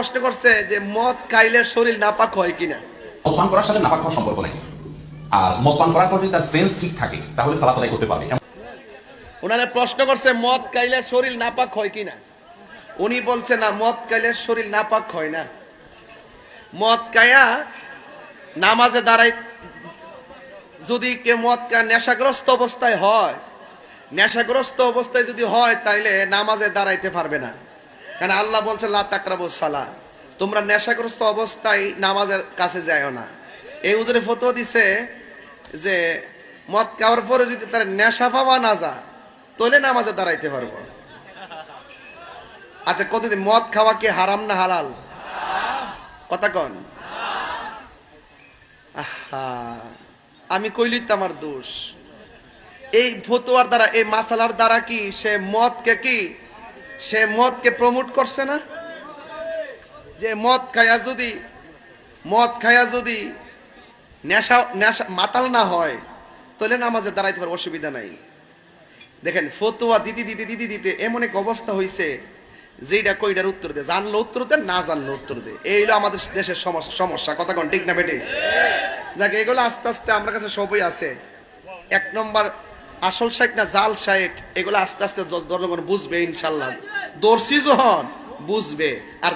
প্রশ্ন করছে যে মদ খাইলে শরীর নাপাক হয় কিনা। মদ পান করার সাথে নাপাক হওয়ার সম্পর্ক নেই। আর মদ পান করার পর যদি তার সেন্স ঠিক থাকে তাহলে সালাত আদায় করতে পারবে। ওনারা প্রশ্ন করছে মদ খাইলে শরীর নাপাক হয় কিনা। উনি বলছে না, মদ খাইলে শরীর নাপাক হয় না। মদ খায়া নামাজে দাঁড়াই, যদি কে মদ খায় নেশাগ্রস্ত অবস্থায় হয়, নেশাগ্রস্ত অবস্থায় যদি হয় তাইলে নামাজে দাঁড়াইতে পারবে না। কারণ আল্লাহ বলছে লা তাকরাবুস সালাহ, তোমরা নেশাগ্রস্ত অবস্থায় নামাজের কাছে যাও না। এই হুজুরে ফতোয়া দিছে যে মদ খাওয়ার পরে যদি তার নেশা পাওয়া না যায় তাহলে নামাজে দাঁড়াইতে পারবো। আচ্ছা, কতদিন মদ খাওয়া কি হারাম না হালাল? কথা কন। আহা, আমি কইলি তো আমার দোষ। এই ফতোয়ার দ্বারা, এই মাসালার দ্বারা কি সে মদকে প্রমোট করছে না? যে মদ খায়া যদি নেশা মাতাল না হয় তাহলে নামাজে দাঁড়াইতে পারে, অসুবিধা নাই। দেখেন ফতোয়া দিতে এমন এক অবস্থা হয়েছে যেটা কইটার উত্তর দে, জানলো উত্তর দে, না জানলো উত্তর দে। এই হলো আমাদের দেশের সমস্যা। কথা কোন ঠিক না বেটে? যাক, এগুলো আস্তে আস্তে আমার কাছে সবই আছে। এক নম্বর আসল শাইখ না জাল শাইখ, এগুলো আস্তে আস্তে জনগণ বুঝবে ইনশাল্লাহ। দর্শি যখন বুঝবে। আর